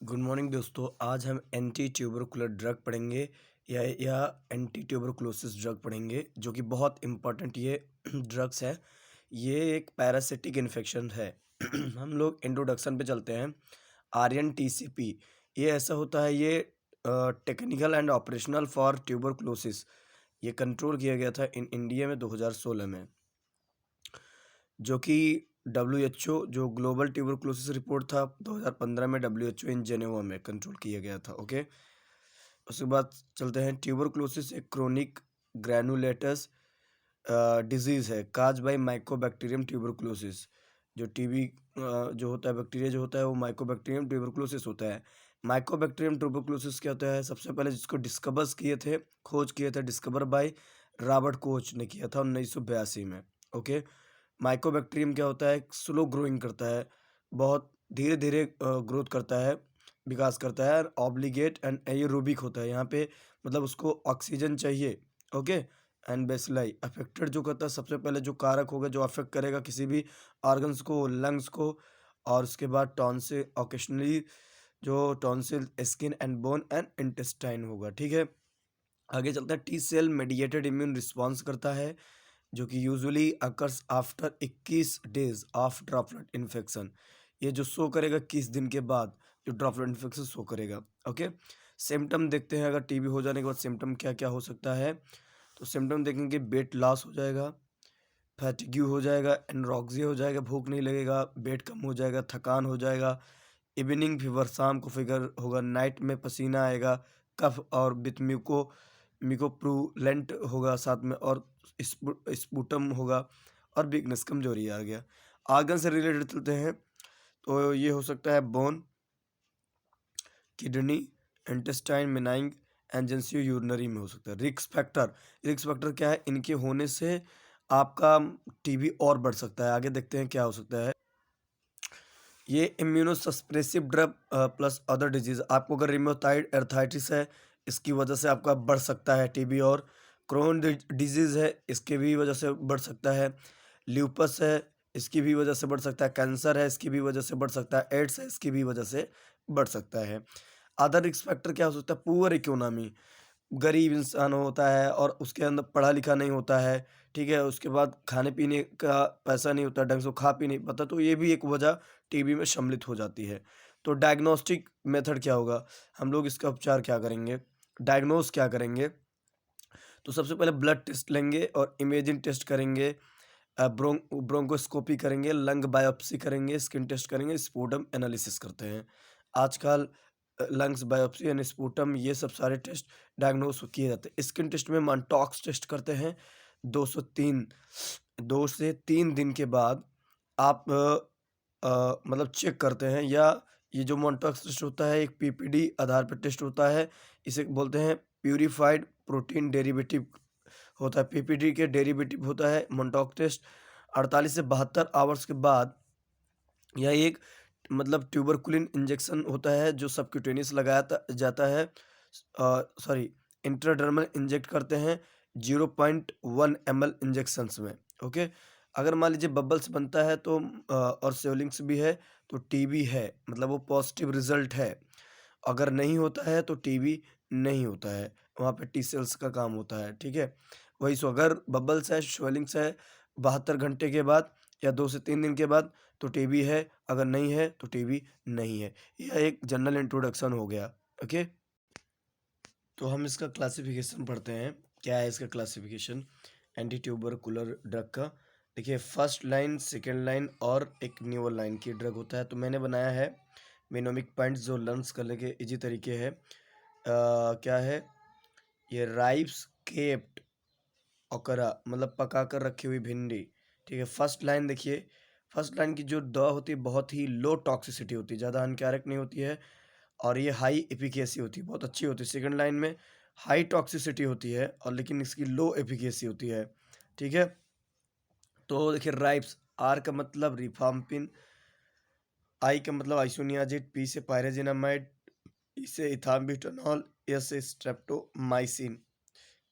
Good morning दोस्तों। आज हम एंटी ट्यूबरकुलर ड्रग पढ़ेंगे या एंटी ट्यूबरकुलोसिस ड्रग पढ़ेंगे, जो कि बहुत इम्पोर्टेंट ये ड्रग्स है। ये एक पैरासिटिक इन्फेक्शन है। हम लोग इंट्रोडक्शन पे चलते हैं। आर्यन टीसीपी ये ऐसा होता है, ये technical and operational for tuberculosis. ये कंट्रोल किया गया था इन इंडिया में 2016 में, जो कि डब्ल्यूएचओ जो ग्लोबल ट्यूबरकुलोसिस रिपोर्ट था 2015 में डब्ल्यूएचओ इन जेनेवा में कंट्रोल किया गया था। ओके, उसके बाद चलते हैं। ट्यूबरकुलोसिस एक क्रोनिक ग्रैनुलेटस डिजीज़ है काज बाय माइकोबैक्टीरियम ट्यूबरकुलोसिस। जो टीबी जो होता है, बैक्टीरिया जो होता है वो माइकोबैक्टीरियम ट्यूबरकुलोसिस होता है। माइकोबैक्टीरियम ट्यूबरकुलोसिस क्या होता है? सबसे पहले जिसको डिस्कवर्स किए थे, खोज किए थे, डिस्कवर बाय रॉबर्ट कोच ने किया था 1982 में। ओके, माइकोबैक्टीरियम क्या होता है? स्लो ग्रोइंग करता है, बहुत धीरे-धीरे ग्रोथ करता है, विकास करता है, ऑब्लिगेट एंड एरोबिक होता है। यहाँ पे मतलब उसको ऑक्सीजन चाहिए। ओके, एंड बेसिलाई अफेक्टेड जो करता है, सबसे पहले जो कारक होगा जो अफेक्ट करेगा किसी भी ऑर्गन्स को, लंग्स को, और उसके बाद टॉन्सिल, ऑकेशनली जो tonsil, skin and bone and intestine होगा। ठीक है, आगे चलता है। T cell mediated immune response करता है, जो कि usually occurs after 21 days of droplet infection. ये जो शो करेगा 21 दिन के बाद, जो ड्रॉपलेट इन्फेक्शन शो करेगा। ओके, सिम्टम देखते हैं। अगर टीबी हो जाने के बाद सिम्टम क्या क्या हो सकता है, तो सिम्टम देखेंगे। वेट लॉस हो जाएगा, फैटिग्यू हो जाएगा, एनरोक्सिया हो जाएगा, भूख नहीं लगेगा, वेट कम हो जाएगा, थकान हो जाएगा, इवनिंग फीवर, शाम को फिगर होगा, नाइट में पसीना आएगा, कफ और विथ म्यूकोप्रूलेंट होगा साथ में, और स्पुटम होगा, और वीकनेस, कमजोरी आ गया। आर्गन से रिलेटेड चलते हैं, तो ये हो सकता है बोन, किडनी, इंटेस्टाइन, मेनाइंग, एंजेंसियो यूरिनरी में हो सकता है। रिस्क फैक्टर क्या है? इनके होने से आपका टीबी और बढ़ सकता है। आगे देखते हैं क्या हो सकता है। ये immunosuppressive drug plus other disease. आपको अगर रिमोटाइड अर्थराइटिस है, इसकी वजह से आपका बढ़ सकता है टीबी। और क्रोन डिजीज है, इसके भी वजह से बढ़ सकता है। ल्यूपस है, इसकी भी वजह से बढ़ सकता है। कैंसर है, इसकी भी वजह से बढ़ सकता है। एड्स है, इसकी भी वजह से बढ़ सकता है। अदर रिस्क फैक्टर क्या हो सकता है? पुअर इकोनॉमी, गरीब इंसान होता है और उसके अंदर पढ़ा लिखा नहीं होता है। ठीक है, उसके बाद खाने पीने का पैसा नहीं होता, ढंग से वो खा पी नहीं पाता, तो ये भी एक वजह टीबी में सम्मिलित हो जाती है। तो डायग्नोस्टिक मेथड क्या होगा? हम लोग इसका उपचार क्या करेंगे, डायग्नोस क्या करेंगे? तो सबसे पहले ब्लड टेस्ट लेंगे और इमेजिंग टेस्ट करेंगे, ब्रोंकोस्कोपी करेंगे, लंग बायोप्सी करेंगे, स्किन टेस्ट करेंगे, स्पूटम एनालिसिस करते हैं। आजकल लंग्स बायोप्सी यानी स्पूटम, ये सब सारे टेस्ट डायग्नोस किए जाते हैं। स्किन टेस्ट में मनटॉक्स टेस्ट करते हैं। 203 2 से 3 दिन के बाद आप मतलब चेक करते हैं। या ये जो मनटॉक्स टेस्ट होता है, एक पीपीडी आधार पर टेस्ट होता है। इसे बोलते हैं प्यूरिफाइड प्रोटीन डेरिवेटिव होता है। पीपीडी के डेरिवेटिव होता है मनटॉक टेस्ट। 48 से 72 आवर्स के बाद यह एक मतलब ट्यूबरकुलिन इंजेक्शन होता है, जो सबक्यूटेनियस लगाया जाता है। सॉरी, इंट्राडर्मल इंजेक्ट करते हैं 0.1 ml इंजेक्शंस में। ओके, अगर मान लीजिए बबल्स बनता है तो और स्वेलिंग्स भी है, तो टीबी है, मतलब वो पॉजिटिव रिजल्ट है। अगर नहीं होता है तो टीबी नहीं होता है, वहाँ पे टी सेल्स का काम होता है। ठीक है, वही सो अगर बबल्स है, स्वेलिंग्स है 72 घंटे के बाद या 2 से 3 दिन के बाद, तो टीबी है। अगर नहीं है तो टीबी नहीं है। यह एक जनरल इंट्रोडक्शन हो गया। ओके, तो हम इसका क्लासिफिकेशन पढ़ते हैं। क्या है इसका क्लासिफिकेशन एंटी ट्यूबरकुलर ड्रग का? देखिए, फर्स्ट लाइन, सेकेंड लाइन और एक न्यूअर लाइन की ड्रग होता है। तो मैंने बनाया है मेनोमिक पॉइंट्स जो लर्न्स करने के इजी तरीके है। क्या है ये? राइप्स केप्ट ओकरा, मतलब पका कर रखी हुई भिंडी। ठीक है, फर्स्ट लाइन देखिए। फर्स्ट लाइन की जो दवा होती है बहुत ही लो टॉक्सिसिटी होती है, ज़्यादा हानिकारक नहीं होती है, और ये हाई एफिकेसी होती है, बहुत अच्छी होती है। सेकंड लाइन में हाई टॉक्सिसिटी होती है और लेकिन इसकी लो एफिकेसी होती है। ठीक है, तो देखिए राइप्स, आर का मतलब रिफाम्पिन, आई का मतलब आइसोनियाजिड, पी से पायरेजिनामाइड, ई से इथाम्ब्यूटानॉल, एस से स्ट्रेप्टोमाइसिन,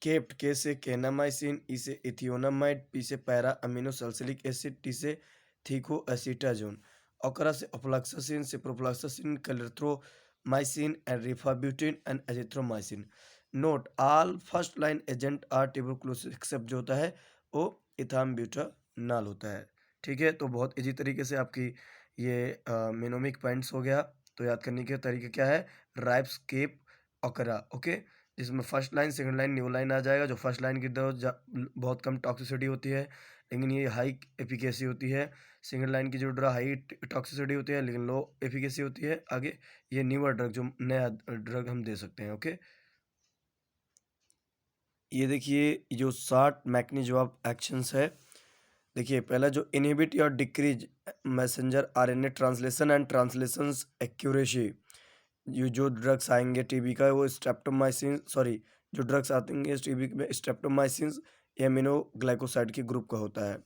केप्ट, के से केनामाइसिन, ई से इथियोनामाइड, पी से पैरा अमीनो सल्सिलिक एसिड, टी से थीको एसिटाजोन, ओकरा से अफ्लाक्सासिन, सिप्रोफ्लाक्सासिन, क्लेरथ्रो mycin and rifabutin and azithromycin. Note all first line agent are tuberculosis except जो होता है वो इथाम्ब्यूटानॉल होता है। ठीक है, तो बहुत इजी तरीके से आपकी ये मेनोमिक पॉइंट्स हो गया। तो याद करने के तरीके क्या है, राइप्स केप ओकरा, ओके, जिसमें first line second line new line आ जाएगा। जो फर्स्ट लाइन की बहुत कम टॉक्सिसिटी होती है लेकिन ये हाई एफिकेसी होती है। सेकंड लाइन की जो ड्रग हाई टॉक्सिसिटी होती है लेकिन लो एफिकेसी होती है। आगे ये न्यूअर ड्रग जो नया ड्रग हम दे सकते हैं, ओके। ये देखिए जो 60 मैकेनिज्म ऑफ एक्शंस है। देखिए पहला जो इनहिबिट या decrease messenger RNA translation and translations accuracy. ये जो ड्रग्स आएंगे टीबी का वो स्ट्रेप्टोमाइसिन, सॉरी, जो ड्रग्स आते हैं टीबी में स्ट्रेप्टोमाइसिन एमिनोग्लाइकोसाइड के ग्रुप का होता है।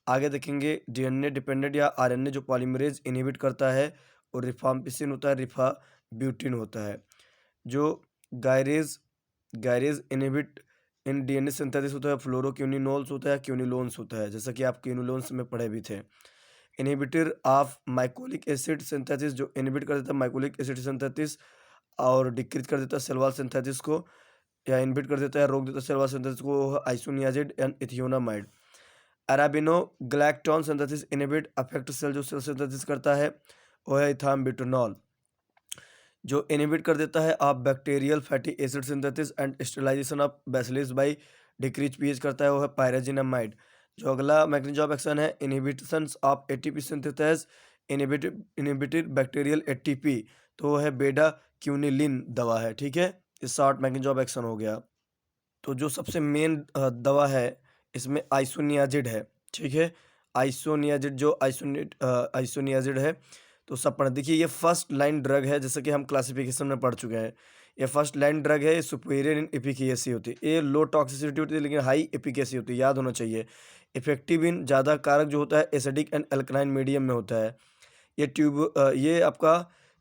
आगे देखेंगे डीएनए डिपेंडेंट या आरएनए जो पॉलीमरेज इनहिबिट करता है और रिफाम्पिसिन होता है, रिफाब्यूटिन होता है। जो gyrase gyrase inhibit in DNA synthesis होता है, फ्लोरोक्यूनिनोल्स होता है, क्यूनिलोन्स होता है, जैसा कि आप क्यूनिलोन्स में पढ़े भी थे। Inhibitor of mycolic acid synthesis जो इनहिबिट कर देता है माइकोलिक एसिड सिंथेसिस और डिक्रीज कर देता है सेल वॉल सिंथेसिस को, या इनहिबिट कर देता है रोक देता है सेल वॉल सिंथेसिस को, isoniazid and ethionamide. Arabinogalactan synthesis inhibit affect cell जो सेल सिंथेसिस करता है वो है इथाम्ब्यूटानॉल। जो इनहिबिट कर देता है आप bacterial fatty acid synthesis and sterilization of bacillus by decrease pH करता है वो है पायराजिनामाइड। जो अगला मैकेनिज्म ऑफ एक्शन है inhibition of ATP synthesis inhibited bacterial ATP, तो वो है बेटा क्यूनिलिन दवा है। ठीक है, ये शॉर्ट मैकेनिज्म ऑफ एक्शन हो गया। तो जो सबसे मेन दवा है इसमें आइसोनियाजिड है। ठीक है, आइसोनियाजिड जो आइसोनियाजिड है तो सब पढ़ देखिए ये फर्स्ट लाइन ड्रग है, जैसे कि हम क्लासिफिकेशन में पढ़ चुके हैं। ये फर्स्ट लाइन ड्रग है, ये सुपीरियर इन एफिकेसी होती है, ये लो टॉक्सिसिटी होती है लेकिन हाई एफिकेसी होती है, याद होना चाहिए। इफेक्टिव इन ज़्यादा कारक जो होता है एसिडिक एंड अल्कलाइन मीडियम में होता है। ये आपका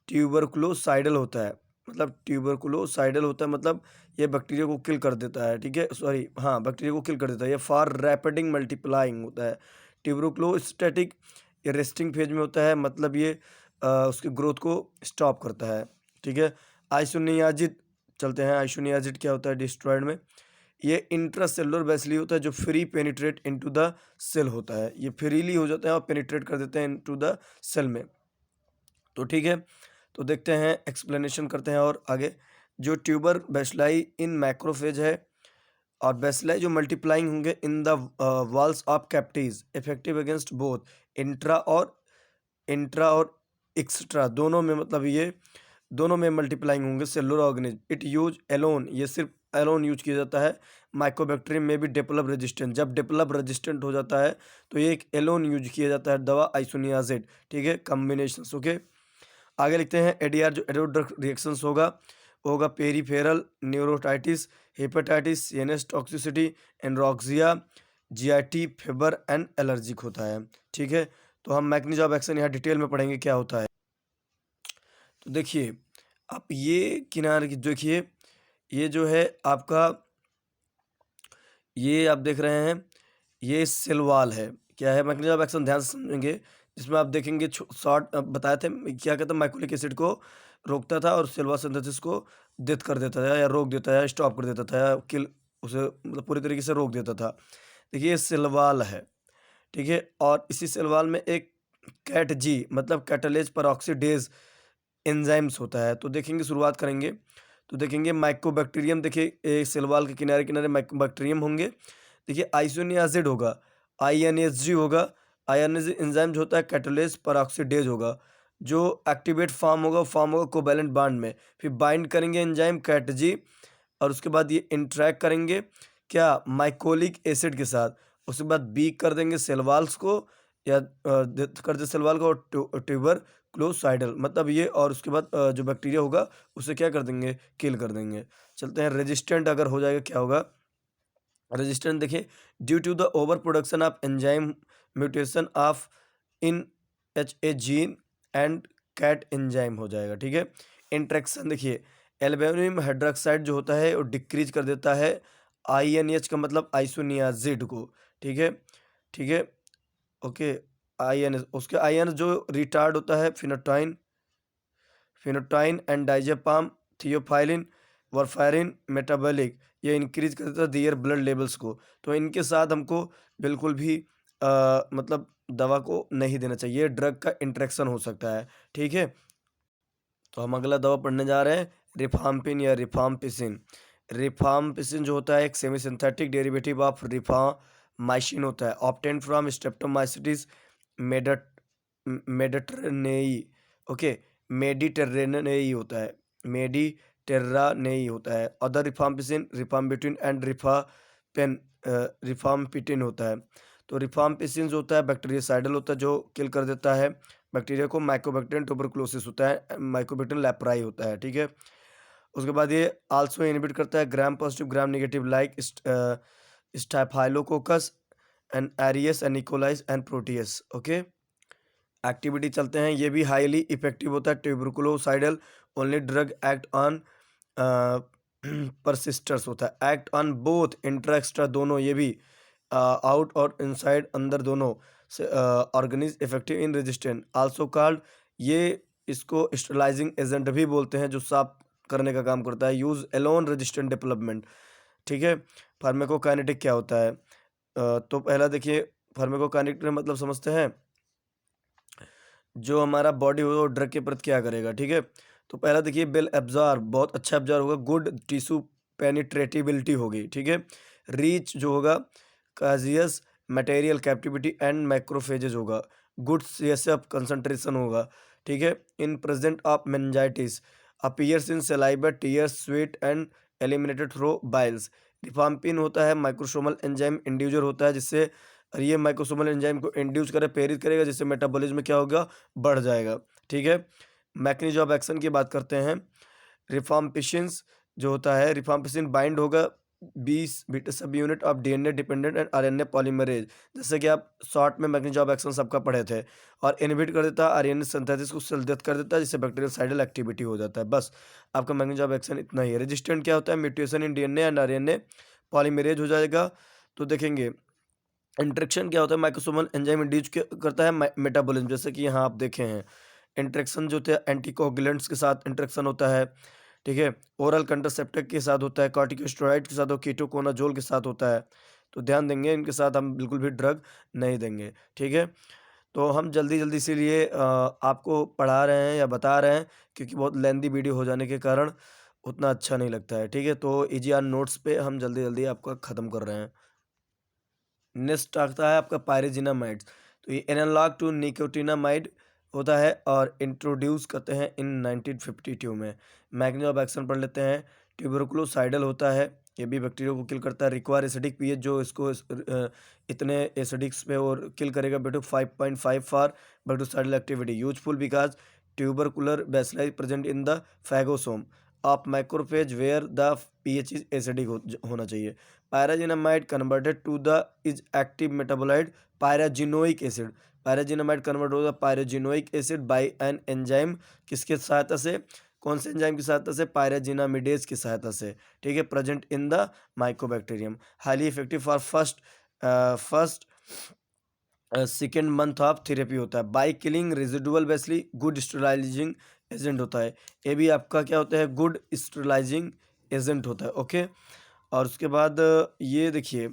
ट्यूबरकुलोसाइडल होता है, मतलब ट्यूबरकुलोसाइडल होता है, मतलब ये बैक्टीरिया को किल कर देता है। ठीक है, सॉरी, हाँ, बैक्टीरिया को किल कर देता है। ये फार रैपिडिंग मल्टीप्लाइंग होता है। ट्यूबरकुलोस्टैटिक ये रेस्टिंग फेज में होता है, मतलब ये उसकी ग्रोथ को स्टॉप करता है। ठीक है, आइसोनियाजिड चलते हैं। आइसोनियाजिड क्या होता है डिस्ट्रॉयड में, ये इंट्रासेलुलर बेसिली होता है जो free penetrate into the cell होता है, ये फ्रीली हो जाता है और पेनिट्रेट कर देते हैं इनटू द सेल में। तो ठीक है, तो देखते हैं एक्सप्लेनेशन करते हैं और आगे। जो ट्यूबर बेसिलाई इन मैक्रोफेज है और बेसिलाई जो मल्टीप्लाइंग होंगे in the walls of cavities effective against both intra और एक्स्ट्रा दोनों में, मतलब ये दोनों में मल्टीप्लाइंग होंगे cellular organism. It use alone, ये सिर्फ एलोन यूज किया जाता है। माइकोबैक्टीरियम में भी डेवलप रेजिस्टेंट, जब डेवलप रेजिस्टेंट हो जाता है तो ये एक एलोन यूज किया जाता है दवा आइसोनियाजिड। ठीक है, कॉम्बिनेशन, ओके। आगे लिखते हैं एडीआर जो एडोड्रग रिएक्शंस होगा वो होगा peripheral neuritis, hepatitis, CNS toxicity, anorexia, GIT, fever and allergic होता है। ठीक है, तो हम मैकेनिज्म ऑफ एक्शन यहाँ डिटेल में पढ़ेंगे क्या होता है। तो देखिए आप ये किनारे की देखिए, ये जो है आपका, ये आप देख रहे हैं ये सेल वॉल है। क्या है मैकेनिज्म ऑफ एक्शन, ध्यान से समझेंगे। जिसमें आप देखेंगे शॉर्ट बताए थे क्या कहता है, माइकोलिक एसिड को रोकता था और सेल वॉल सिंथेसिस को डेथ कर देता था या रोक देता है, स्टॉप कर देता था या किल उसे, मतलब पूरी तरीके से रोक देता था। देखिए ये सेल वॉल है। ठीक है, और इसी सेल वॉल में एक कैट जी मतलब कैटलेज परऑक्सीडेज एंजाइम्स होता है। तो देखेंगे, शुरुआत करेंगे तो देखेंगे माइकोबैक्टीरियम, देखिए एक सेल वॉल के किनारे किनारे माइकोबैक्टीरियम होंगे। देखिए आइसोनियाजिड होगा, आईएनएसजी होगा, आईएनएसजी एंजाइम जो होता है कैटलेज परऑक्सीडेज होगा। जो एक्टिवेट फॉर्म होगा कोवैलेंट बॉन्ड में, फिर बाइंड करेंगे एंजाइम कैट जी और उसके बाद ये इंटरेक्ट करेंगे क्या माइकोलिक एसिड के साथ। उसके बाद बीक कर देंगे सेल वॉल्स को या कर दे सेल वॉल को ट्यूबर क्लोसाइडल, मतलब ये, और उसके बाद जो बैक्टीरिया होगा उसे क्या कर देंगे, किल कर देंगे। चलते हैं रेजिस्टेंट अगर हो जाएगा क्या होगा। रेजिस्टेंट देखिए due to the over production of enzyme mutation of in H A gene and cat enzyme हो जाएगा। ठीक है, इंट्रैक्शन देखिए एल्बेनियम हाइड्रोक्साइड जो होता है वो डिक्रीज कर देता है आईएनएच का मतलब आइसोनियाजिड को। ठीक है, ठीक है, ओके। आईएनएस उसके आईएनएस जो रिटार्ड होता है phenytoin phenytoin and diazepam, theophylline, warfarin, metabolic, ये इंक्रीज कर देता है दियर ब्लड लेवल्स को। तो इनके साथ हमको बिल्कुल भी मतलब दवा को नहीं देना चाहिए, ड्रग का इंटरेक्शन हो सकता है, ठीक है। तो हम अगला दवा पढ़ने जा रहे हैं, रिफाम्पिन या रिफाम्पिसिन। रिफाम्पिसिन जो होता है एक semi synthetic derivative of rifamycin होता है, ऑब्टेन्ड फ्रॉम स्ट्रेप्टोमाइसिटिस मेडिटेरेनेई। ओके, मेडिटेरेनेई होता है, मेडिटेरानेई होता है। अदर रिफाम्पिसिन, रिफाम्बिटिन एंड रिफाम्पिटिन होता है। तो रिफाम्पिसिन जो होता है बैक्टीरियासाइडल होता है, जो किल कर देता है बैक्टीरिया को। माइकोबैक्टीरियम ट्यूबरकुलोसिस होता है, माइकोबैक्टीरियम लेप्राई होता है, ठीक है। उसके बाद ये आल्सो इनहिबिट करता है gram positive gram negative like staphylococcus and aureus and निकोलाइस एंड प्रोटियस। ओके, एक्टिविटी चलते हैं, ये भी हाईली इफेक्टिव होता है tuberculocidal. Only drug act on persisters होता है, act on both intra extra दोनों, ये भी आउट और इनसाइड अंदर दोनों से organism effective in resistant also called. ये इसको स्टरलाइजिंग एजेंट भी बोलते हैं, जो साफ करने का काम करता है। यूज एलोन रेजिस्टेंट डेवलपमेंट, ठीक है। फार्माकोकाइनेटिक क्या होता है? तो पहला देखिए, फार्माकोकाइनेटिक मतलब समझते हैं, जो हमारा बॉडी होगा वो ड्रग के प्रति क्या करेगा, ठीक है। तो पहला देखिए, वेल एब्जॉर्ब, बहुत अच्छा एब्जॉर्ब होगा, गुड टिश्यू पेनिट्रेटिबिलिटी होगी, ठीक है। रीच जो होगा, caseous material captivity and macrophages होगा, गुड सीएसएफ कंसंट्रेशन होगा, ठीक है। In present of meningitis, appears in saliva, tears, sweat and eliminated through biles. Rifampin होता है माइक्रोसोमल एंजाइम इंड्यूसर होता है, जिससे और ये माइक्रोसोमल एंजाइम को इंड्यूस करे, प्रेरित करेगा, जिससे मेटाबॉलिज्म में क्या होगा, बढ़ जाएगा, ठीक है। मैकेनिज्म ऑफ एक्शन की बात करते हैं। रिफाम्पिसिन्स जो होता है, रिफाम्पिसिन बाइंड होगा 20 बीटा सब unit of DNA dependent and RNA polymerase, जैसे कि आप शॉर्ट में मैकेनिज्म ऑफ एक्शन सबका पढ़े थे। और इनहिबिट कर देता है आरएनए सिंथेसिस को, सेल डेथ कर देता है, जिससे बैक्टीरियोसाइडल एक्टिविटी हो जाता है। बस आपका मैकेनिज्म ऑफ एक्शन इतना ही है। रेजिस्टेंट क्या होता है, mutation in DNA and RNA polymerase हो जाएगा। तो देखेंगे इंटरेक्शन क्या होता है, माइक्रोसोमल एंजाइम इंड्यूस करता है मेटाबॉलिज्म, जैसे कि यहाँ आप देखे हैं। इंटरेक्शन जो होता है एंटीकोगुलेंट्स के साथ इंटरेक्शन होता है, ठीक है। ओरल कंट्रासेप्टिव के साथ होता है, कॉर्टिकोस्टेरॉइड के साथ, और कीटोकोनाजोल के साथ होता है। तो ध्यान देंगे, इनके साथ हम बिल्कुल भी ड्रग नहीं देंगे, ठीक है। तो हम जल्दी जल्दी इसीलिए आपको पढ़ा रहे हैं या बता रहे हैं, क्योंकि बहुत लेंदी वीडियो हो जाने के कारण उतना अच्छा नहीं लगता है, ठीक है। तो इजी आर नोट्स पे हम जल्दी जल्दी आपका ख़त्म कर रहे हैं। नेक्स्ट आता है आपका पायरेजिनामाइड्स। तो ये एनालॉग टू निकोटिनामाइड होता है और इंट्रोड्यूस करते हैं इन 1952 में। मैकेनिज्म ऑफ एक्शन पढ़ लेते हैं। ट्यूबरकुलोसाइडल होता है, ये भी बैक्टीरिया को किल करता है। रिक्वायर एसिडिक पीएच, जो इसको इतने एसिडिक्स पे और किल करेगा बेटो 5.5 for bactericidal activity. Useful because tubercular bacilli present in the phagosome of macrophage where the pH is acidic होना चाहिए। Pyrazinamide converted to the is active metabolite pyrazinoic acid. Pyrazinamide convert होगा pyrazinoic acid by an enzyme, किसके सहायता से, कौन से enzyme की सहायता से, पायराजिनामिडेज की सहायता से, ठीक है। Present in the mycobacterium, highly effective for first second month of therapy होता है। By killing residual bacilli, good sterilising agent होता है। ये भी आपका क्या होता है, गुड स्टेरलाइजिंग एजेंट होता है, ओके। और उसके बाद ये देखिए,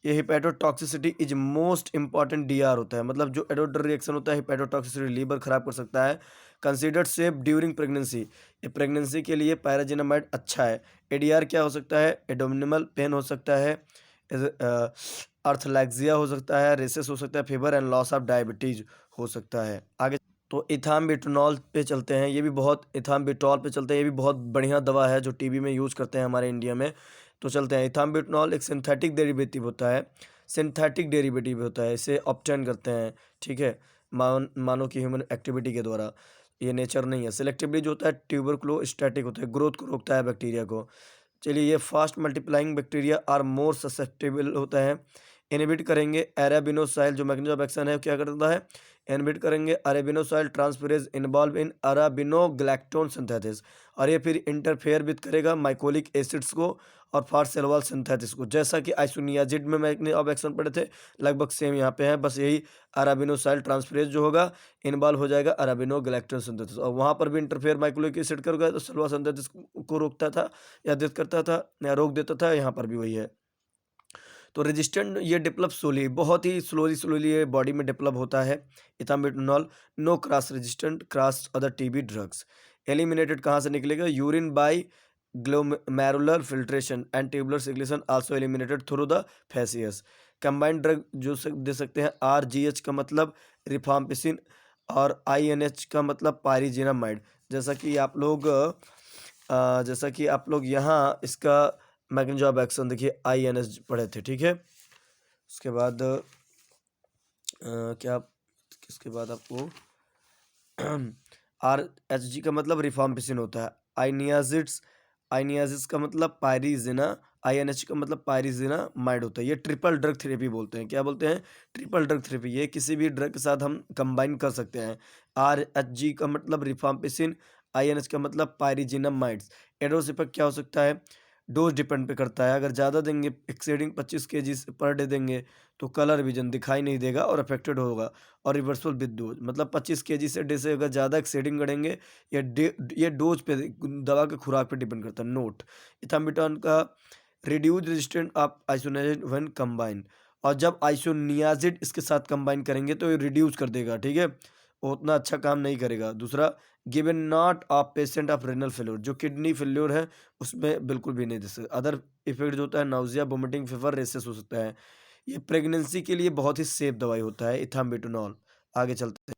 ये हिपैटोटॉक्सिसिटी इज मोस्ट इंपॉर्टेंट डीआर होता है, मतलब जो एडोडर रिएक्शन होता है हिपैटोटॉक्सिसिटी, लीवर खराब कर सकता है। कंसीडर्ड सेफ ड्यूरिंग प्रेगनेंसी, ये प्रेगनेंसी के लिए पायराजिनामाइड अच्छा है। एडीआर क्या हो सकता है, एडोमिनल पेन हो सकता है, अर्थलैक्सिया हो सकता है, रेसेस हो सकता है, fever and loss of diabetes हो सकता है। आगे तो इथाम्बिटोल पे चलते हैं, ये भी बहुत इथाम्बिटोल पे चलते हैं, ये भी बहुत बढ़िया दवा है जो टीबी में यूज़ करते हैं हमारे इंडिया में। तो चलते हैं, इथाम्बिटोल एक सिंथेटिक डेरिवेटिव होता है, सिंथेटिक डेरिवेटिव होता है, इसे ऑब्टेन करते हैं, ठीक है, मानव की ह्यूमन एक्टिविटी के द्वारा, ये नेचर नहीं है। सेलेक्टिवली जो होता है ट्यूबरक्लोस्टैटिक होता है, ग्रोथ को रोकता है बैक्टीरिया को। चलिए, ये fast multiplying bacteria are more susceptible होता है। इनहिबिट करेंगे एराबिनोसाइल, जो मैकेनिज्म ऑफ एक्शन है क्या करता है, इनहिबिट करेंगे। अरेबिनोसाइल ट्रांसफेरेज इन्वॉल्व इन अराबिनोग्लैक्टोन सिंथेसिस, और ये फिर इंटरफेयर विद करेगा माइकोलिक एसिड्स को और फारसेल्वाल सिंथेसिस को, जैसा कि आइसोनियाजिड में मैंने अब एक्शन पढ़े थे, लगभग सेम यहाँ पे है, बस यही अराबिनोसाइल ट्रांसफेरेज जो होगा इन्वॉल्व हो जाएगा अराबिनोग्लैक्टोन सिंथेसिस, और वहाँ पर भी इंटरफेयर माइकोलिक एसिड करेगा तो सेल्वा सिंथेसिस को रोकता था या दित करता था या रोक देता था, यहाँ पर भी वही है। तो रेजिस्टेंट ये डेवलप स्लोली, बहुत ही स्लोली ये बॉडी में डेवलप होता है। Ethambutol no cross resistant cross other TB drugs. Eliminated कहाँ से निकलेगा? Urine by glomerular filtration and tubular secretion also eliminated through the faeces. Combined drug जो दे सकते हैं, आरजीएच का मतलब रिफाम्पिसिन और आईएनएच का मतलब पायरिजिनामाइड। जैसा कि आप लोग यहाँ इसका मैकेनिज्म ऑफ एक्शन देखिए आईएनएस पढ़े थे, ठीक है। उसके बाद क्या इसके बाद आपको आर एच जी का मतलब रिफाम्पिसिन होता है। आइनियाजिस का मतलब पायरिजिना, आईएनएच का मतलब पायरिजिना माइड होता है। ये ट्रिपल ड्रग थेरेपी बोलते हैं। क्या बोलते हैं? Triple drug therapy. ये किसी भी ड्रग के साथ हम कंबाइन कर सकते हैं। आर एच जी का मतलब रिफाम्पिसिन, आईएनएच का मतलब पायरिजिनम माइड्स। एडवर्स इफेक्ट क्या हो सकता है? डोज डिपेंड पे करता है। अगर ज़्यादा देंगे, एक्सेडिंग 25 केजी पर डे देंगे तो कलर विजन दिखाई नहीं देगा और अफेक्टेड होगा। और रिवर्सल विद डोज मतलब 25 केजी से डे से अगर ज़्यादा एक्सेडिंग करेंगे, ये डोज पे दवा के खुराक पे डिपेंड करता है। नोट, इथामिटोन का reduce resistant of isoniazid when combine, और जब आइसोनियाजिड इसके साथ कंबाइन करेंगे तो ये रिड्यूस कर देगा, ठीक है, वो उतना अच्छा काम नहीं करेगा। दूसरा, given not of patient of renal failure, जो किडनी फेल्योर है उसमें बिल्कुल भी नहीं दे सकते। अदर इफेक्ट जो होता है नाउजिया, वोमिटिंग, फीवर, रेसेस हो सकता है। ये प्रेगनेंसी के लिए बहुत ही सेफ दवाई होता है इथाम्बिटोनॉल। आगे चलते हैं,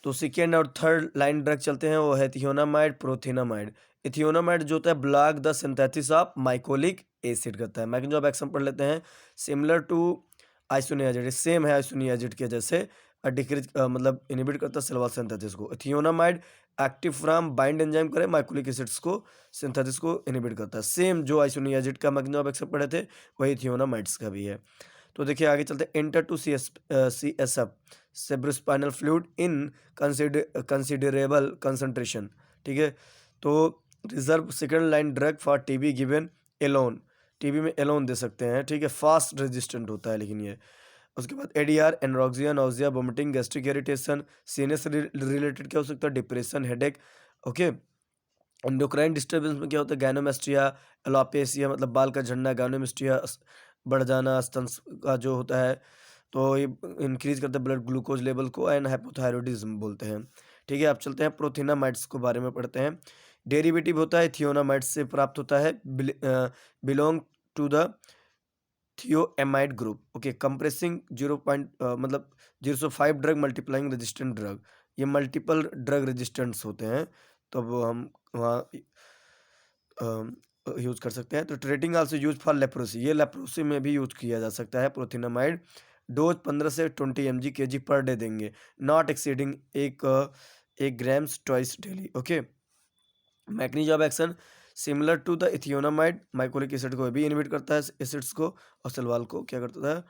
तो सेकेंड और थर्ड लाइन ड्रग चलते हैं, वो है थियोनामाइड, प्रोथिनामाइड। इथियोनामाइड जो होता है block the synthesis of mycolic acid करता है। मैकेनिज्म ऑफ एक्शन पढ़ लेते हैं। सिमिलर टू आइसोनियाजिड, सेम है आइसोनियाजिड के जैसे, डिक्रीज मतलब इनहिबिट करता है सेल्वा सिंथेसिस को। थियोनामाइड एक्टिव फ्रॉम बाइंड एंजाइम करे माइकोलिक एसिड्स को सिंथेसिस को इनहिबिट करता है। सेम जो आइसोनियाजिड का मैकेनिज्म ऑफ एक्शन पढ़े थे वही थियोनामाइड्स का भी है। तो देखिए आगे चलते हैं। Enter to C S F cerebrospinal fluid in considerable concentration, ठीक है। तो reserve second line drug for TB given alone, TB में एलोन दे सकते हैं, ठीक है। फास्ट रेजिस्टेंट होता है लेकिन ये। उसके बाद ADR, anorexia, nausea, vomiting, gastric irritation, CNS related क्या हो सकता है? Depression, headache, okay. Endocrine disturbance में क्या होता है? गायनोमेस्ट्रिया, एलोपेसिया मतलब बाल का झड़ना, गायनोमेस्ट्रिया बढ़ जाना, स्तन का जो होता है, तो ये इंक्रीज करता है ब्लड ग्लूकोज लेवल को, एंड हाइपोथायरॉयडिज्म बोलते हैं, ठीक है। आप चलते हैं प्रोथिनामाइड्स को बारे में पढ़ते हैं। डेरिवेटिव होता है थियोनामाइड्स से प्राप्त होता है, belong to the thioamide group, okay. Compressing 0.05 drug multiplying resistant drug, ये मल्टीपल ड्रग रेजिस्टेंट्स होते हैं, तो वो हम वहाँ यूज़ कर सकते हैं। तो treating also use for leprosy, ये लेप्रोसी में भी यूज किया जा सकता है प्रोथिनामाइड। डोज 15 से 20 mg kg पर डे देंगे, नॉट एक्सीडिंग एक grams twice daily, okay. Mechanism of action similar to the ethionamide, mycolic acid को भी इनहिबिट करता है एसिड्स को, और सेल्वाल को क्या करता है?